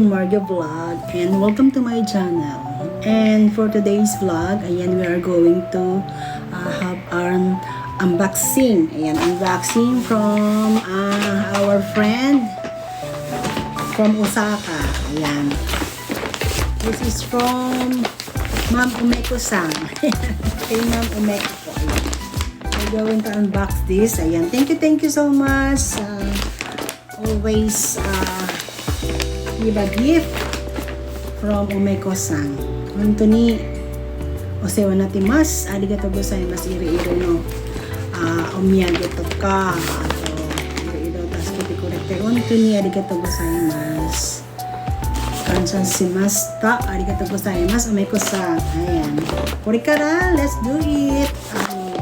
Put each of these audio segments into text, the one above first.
Marga Vlog, and welcome to my channel. And for today's vlog, ayan, we are going to have our unboxing. Ayan, unboxing from our friend from Osaka. Ayan, this is from Ma'am Umeko-san. Kay Ma'am Umeko. Ayan, we're going to unbox this. Ayan, thank you so much. Always give a gift from Umeko-san. Honto ni osewa natimasu. Arigatou gozaimasu. Iro-iro no omiyage to ka, iro-iro tasukete kurete honto ni arigatou gozaimasu. Kansha shimashita. Arigatou gozaimasu Umeko-san. Ayan. Kore kara, let's do it.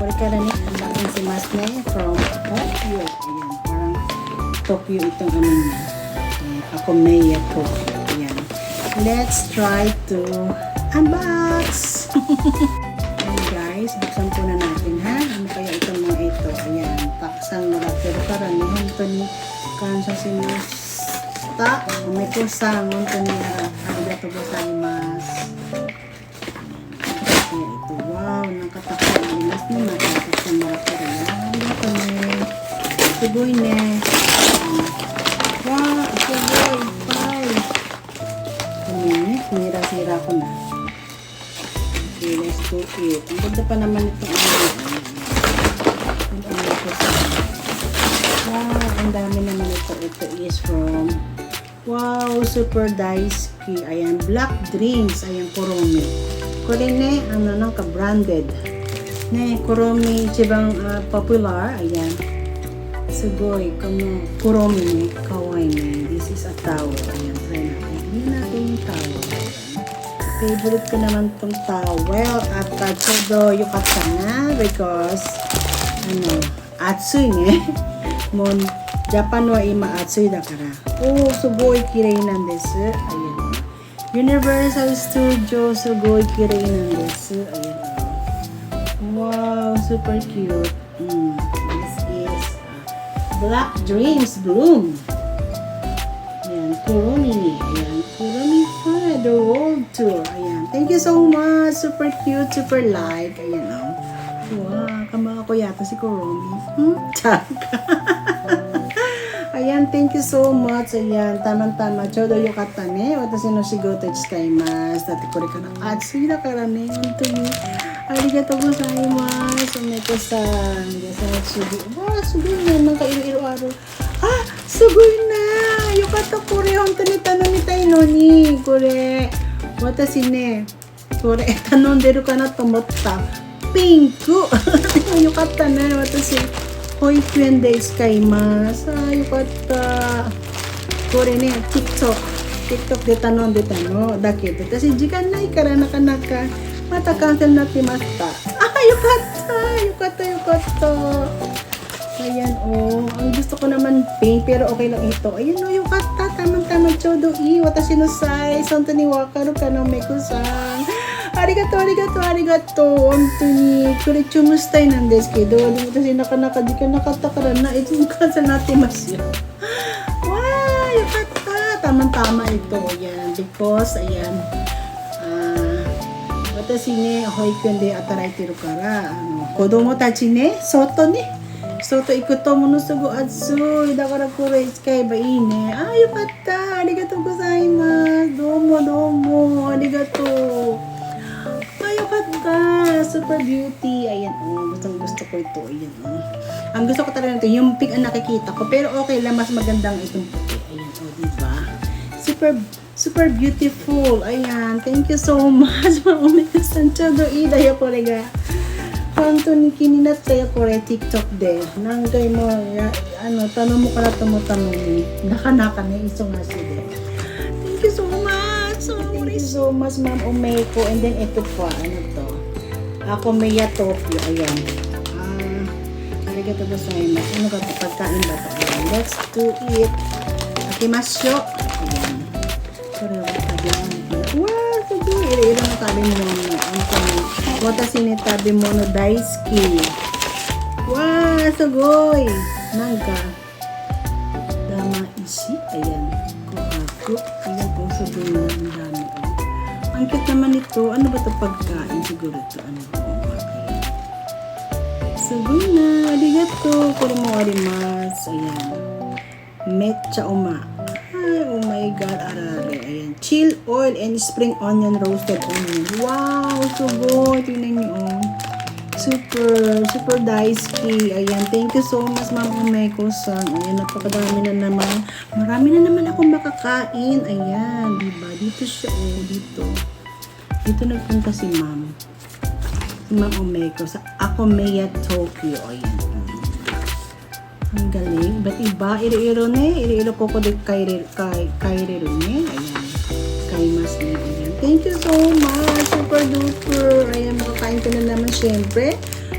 Kore kara ni unboxing shimasu ne from Tokyo. Ayan, parang Tokyo itong ano niya. Ako may Tokyo. Ayan. Let's try to unbox. Ayan guys, buksan po na natin ha. Ano kaya itong mga ito? Ayan. Taksang pero karamihan ito ni Kansha shimashita. Umeko-san. Ito ni arigatou gozaimasu. Kaya ito. Wow. Nakatakas naman. Taksang pero. Ito ni. Sugoy ne. Wow, sugoy. Bye. Sira ko na. Okay, let's do it. Ang ganda pa naman ito. Wow, ang dami naman ito. Ito is from wow, super daisuki. Ayan, Black Dreams. Ayan, Kuromi. Kore ne, ano nang ka-branded. Ne, Kuromi, ichibang popular. Ayan. Sugoi, Kuromi ne, kawaii ne. This is a towel. Ayan, try natin. Hindi natin yung towel. Favorite ko naman tong towel at chodo yukata na because atsui ne. Mon Japan wa ima atsui dakara. Oh, sugoi kirei nan desu. Ayan. Universal Studio sugoi kirei nan desu. Ayan. Wow, super cute. This is Black Dreams Bloom. Ayan, Kuromi ni. Ayan, Kuromi for the world tour. Ayan, thank you so much. Super cute, super like. Ayan, oh. Wow, kamaka ko yata si Kuromi. Tsaka. Ayan, thank you so much. Ayan, tamang-tama. Chodo yukata ne. Watashi no shigoto chikaimasu. Dati kore kana atsui dakara ne. Honto ni. Arigatou gozaimasu. Umeko-san. Wow, sugoi na. Naka-iro-iro aro. Ah, sugoi na. Yukata kore. Honto ni tanomitai no ni. Kore. Watashi ne. Kore. Tanomderu kana to omotta. Pinku. Yukata na. Watashi. 保育園で使います。あ、よかった。これね、TikTok で頼んでたの。だけど、私時間ないからなかなか、またキャンセルになってました。あ、よかった。Ayan, oh. Ang gusto ko naman pink, pero okay lang ito. Ayan, oh, yung kata. Tamang-tama, chodo i. Watashi no size. Honto ni wakaru ka no Umeko-san. Arigatou. Honto ni. Kore chumustai nan desu kedo. Watashi nakanaka di ka nakatakara na. Ito yung cancel natimasu. Wow, yung kata. Tamang-tama ito. Ayan, because, ayan. Watashi ne, hoikuen de ataraiteru kara. Kodomo tachi ne, soto ne. 外行くとものすごく暑い。だからこれ使えばいいね。あ、よかった。ありがとうございます。どうも。ありがとう。あ、よかった。Super beauty. Ayan, oh. Gusto ko ito. Ayan, oh. Ang gusto ko talaga ito, yung pink ang nakikita ko. Pero okay lang, mas magandang itong puti. Ayan, oh, diba? Super beautiful. Ayan, thank you so much. Umeko-san, chodo i da yo kore ga. 本当に気になったよこれ TikTok で何回も頼もうかなと思ったのになかなかね忙しいで Thank you so much. Thank you so much Ma'am Umeko. And then ito pa to Akomeya Tokyo. Ayan, arigatou gozaimasu. Ano ba ito? Pagkain ba ito? Let's do it. Akimashou. Ayan, wow, sige, iro-iro na tabi mo ang Watashi ni Tabemono Daisuki. Wow, sugoi! Nanka. Dama ishi. Ayan. Kohaku. Ayan po, sugoi na ang dami. Ang cute naman ito. Ano ba ito pagkain? Siguro ito. Ano ba? Ayan. Sugoi na. Arigato. Kurimasu. Ayan. Mecha uma. Ay, oh my god. Arare. Ayan. Chill oil and spring onion roasted onion. Wow, sugoi. Tingnan niyo. Super daisuki. Ayan, thank you so much, Ma'am Umeko-san. Ayan, napakadami na naman. Marami na naman akong makakain. Ayan, diba? Dito siya, oh, dito. Dito nagpunta si Ma'am. Si Ma'am Umeko sa Akomeya, Tokyo. Ayan. Ang galing. Ba't iba? Iro-iro ne. Iro-iro koko de kairiru ne. Ayan. Kaimas ne. Ayan. Thank you so much. Super duper. Ayan, makakain ko na naman syempre.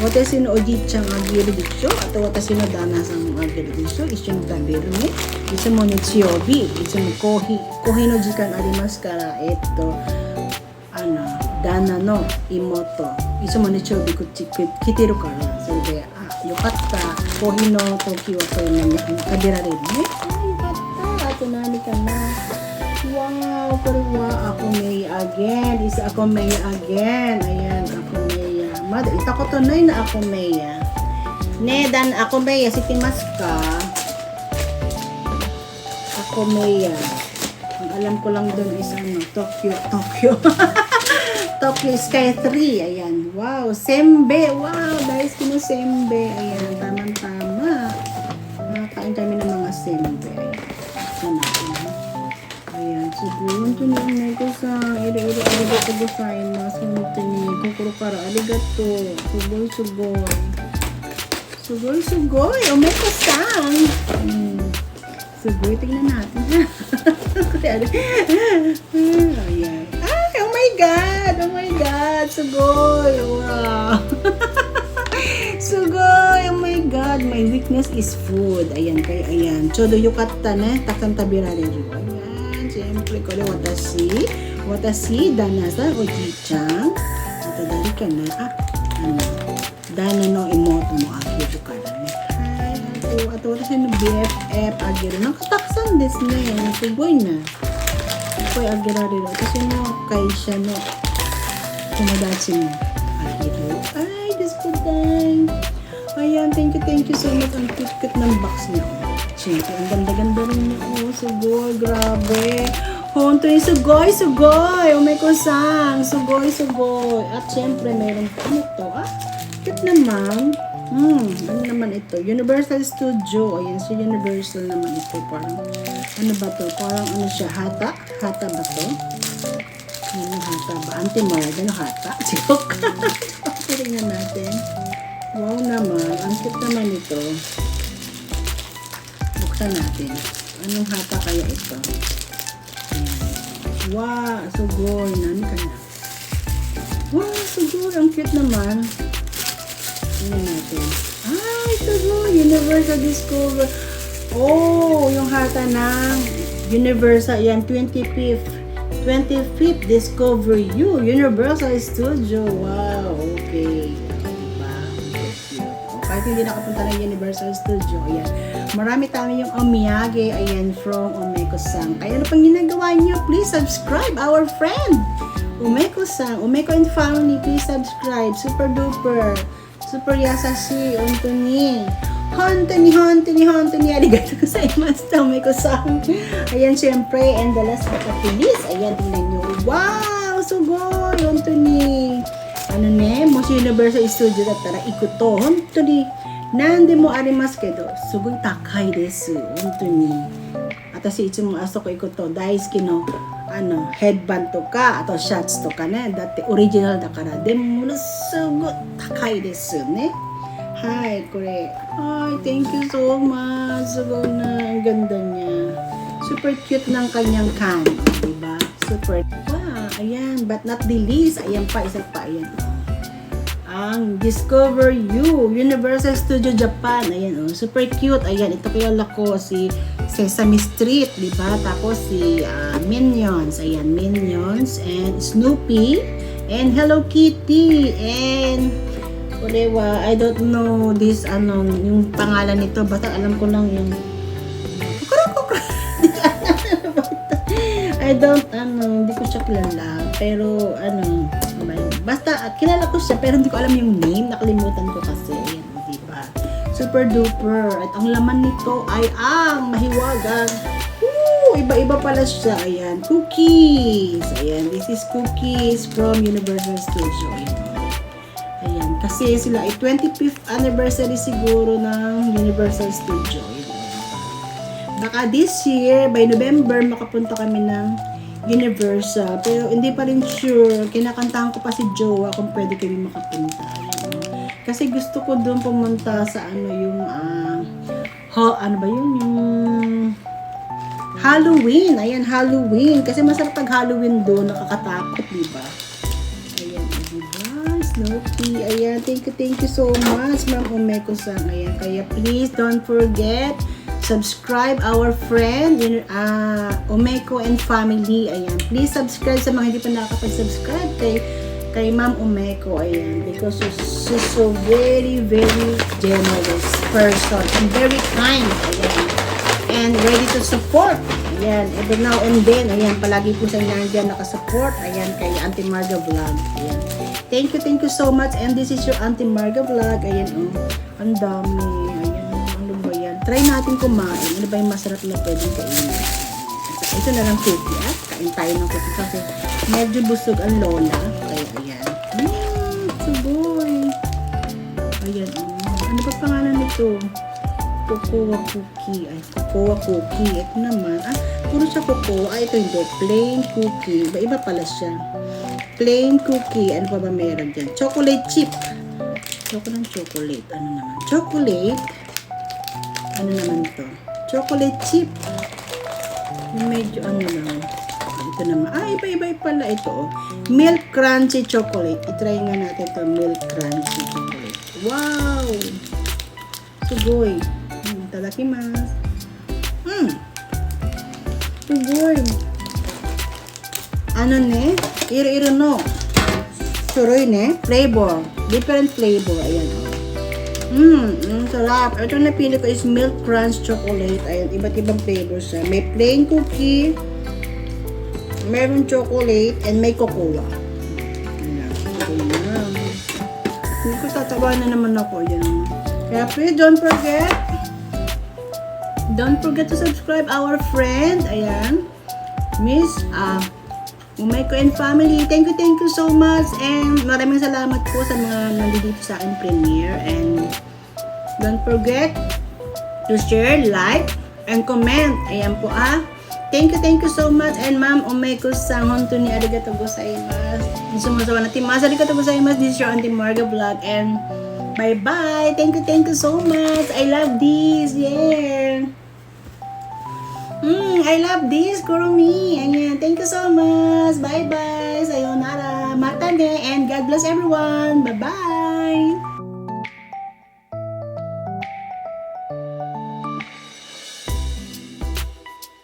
Watashi no oji-chan agiru desho. Ato watashi no dana-san agiru desho. Issho ni taberu ne. Itsumo nichiyobi. Itsumo kohi no jikan arimasu kara. Dana no imoto. Itsumo nichiyobi kiteru kara. So, de, yokatta. Kohi no toki wa koyo na kabirareru ne. Yokatta. Ato nani ka na. Wow, pero Akomei again. Is Akomei again. Ayan, Akomei. Ita ko to na Akomei. Ne, dan Akomei. Sitimasu ka? Akomei. Ang alam ko lang doon is Tokyo. Tokyo Sky 3. Ayan. Wow, sembe. Wow, guys, sembe. Ayan, tamang-tama. Nakakain kami ng mga sembe. Ayan. Siguro, ito na Umeko-san. Iro-iro arigato gozaimasu. Honto ni, kokoro kara arigato. Sugoi. Umeko-san. Sugoi, tingnan natin. Ayan. Ay, oh my God. Sugoi. Wow. Sugoi. Oh my God. My weakness is food. Ayan, kaya ayan. Chodo yokatta ne. Takan tabirareru. Ayan. Siyempre, kore watashi, dana-san, oji-chan. Ato, dari ka na. Dana no imoto mo agiru kara ne. Hai, ato, watashi no BFF agiru. Nakataksan desu ne. Sugoi na. Ako'y agirareru. Watashi no kaisha no tomodachi mo agiru. Ay, Diyos ko, dang. Ayan, thank you so much. Ang cute ng box niya. Siyempre, ang ganda-ganda rin niya. Oh, sugoi, grabe. Honto yung sugoi. Umeko-san. Sugoi. At siyempre, meron pa. Ano to? Cute naman. Ano naman ito? Universal Studio. Ayan, si Universal naman ito. Parang, ano ba to? Parang ano siya? Hata? Hata ba to? Ano hata ba? Anti-Mord. Ano hata? Joke. Tingnan natin. Wow naman. Ang cute naman ito. Buksan natin. Anong hata kaya ito? Ayan. Wow! Sugoi. Nani ka na? Wow! Sugoi. Ang cute naman. Tingnan natin. Ay! Sugoi! Universal Discover. Oh! Yung hata ng Universal. Yan. 25th Discover You. Universal Studio. Wow! Okay. Kahit hindi nakapunta ng Universal Studio, ayan. Marami tayo yung omiyage, ayan, from Umeko-san. Kaya ano pang ginagawa niyo? Please subscribe, our friend, Umeko-san. Umeko and family, please subscribe. Super duper. Super yasashi, honto ni, arigato gozaimasu, Umeko-san. Ayan, syempre, and the last but not the least, ayan, tingnan nyo. Wow! Sugoi! Honto ni. Ano ne, Moshi Universal Studio だったら行くと本当に何でもありますけどすごい高いです本当に私いつもあそこ行くと大好きのヘッドバンとかあとシャツとかねだってオリジナルだからでもものすごい高いですねはいこれはい thank you so much すごいなang ganda niya super cute ng kanyang can diba super ayan, but not the least. Ayan pa, isa pa, ayan. Ang Discover You, Universal Studio Japan. Ayan, oh, super cute. Ayan, ito kilala ko si Sesame Street, di ba? Tapos si Minions. Ayan, Minions and Snoopy and Hello Kitty, and whatever, I don't know this, yung pangalan nito, basta alam ko lang yung I don't, hindi ko siya kilala, pero, basta, kilala ko siya, pero hindi ko alam yung name, nakalimutan ko kasi, ayan, di ba? Super duper, at ang laman nito ay ang mahiwagang, iba-iba pala siya, ayan, cookies, ayan, this is cookies from Universal Studio, ayan, kasi sila ay 25th anniversary siguro ng Universal Studio, baka this year, by November, makapunta kami ng Universal. Pero hindi pa rin sure. Kinakantahan ko pa si Jowa kung pwede kami makapunta. Kasi gusto ko doon pumunta sa yung yung Halloween. Ayan, Halloween. Kasi masarap pag Halloween doon. Nakakatakot, diba? Ayan, diba? Snoopy. Ayan, thank you so much, Ma'am Omeko-san. Ayan, kaya please don't forget subscribe our friend Omeko and family. Ayan, please subscribe sa mga hindi pa nakakapag-subscribe kay Ma'am Omeko. Ayan, because she's so very generous person and very kind. Ayan, and ready to support. Ayan, every now and then. Ayan, palagi po sa nandiyan nakasupport. Ayan, kay Auntie Marga Vlog. Ayan, thank you so much, and this is your Auntie Marga Vlog. Ayan, ang dami. Try natin kumain. Ano ba yung masarap na pwedeng kainin? Ito na lang cookie, kain tayo ng cookie kasi medyo busog ang lola. Kaya ayan. Suboy. Ayan. Ano ba pangalan nito? Cocoa cookie. Ay, cocoa cookie. Ito naman. Puro siya cocoa. Ito hindi. Plain cookie. Iba pala siya. Plain cookie. Ano pa ba meron dyan? Chocolate chip. Chocolate. Ano naman? Chocolate. Ano naman to? Chocolate chip. Yung medyo lang. Ito naman. Iba-iba pala ito. Milk crunchy chocolate. I-try nga natin ito. Milk crunchy chocolate. Wow! Sugoy. Tadakimasu. Sugoy. Ano ne? Iro-iro no. Suroy ne? Flavor. Different flavor. Ayan. Sarap. Ito na napili ko is Milk Crunch Chocolate. Ayan, iba't ibang flavors siya. May plain cookie, meron chocolate, and may cocoa. Ayan. Hindi ko tatawa na naman ako. Ayan. Kaya please don't forget to subscribe our friend. Ayan. Miss Omeko and family. Thank you so much. And maraming salamat po sa mga nandito sa akin premiere. And don't forget to share, like, and comment. Ayan po Thank you so much. And Ma'am Omeko-san, honto ni arigatou gozaimasu. Sumasawa na timas. Arigatou gozaimasu. This is your Auntie Marga Vlog. And bye-bye. Thank you so much. I love this. Yeah. I love this, Kurumi. Ayan, thank you so much. Bye-bye. Sayonara. Mata ne. And God bless everyone. Bye-bye.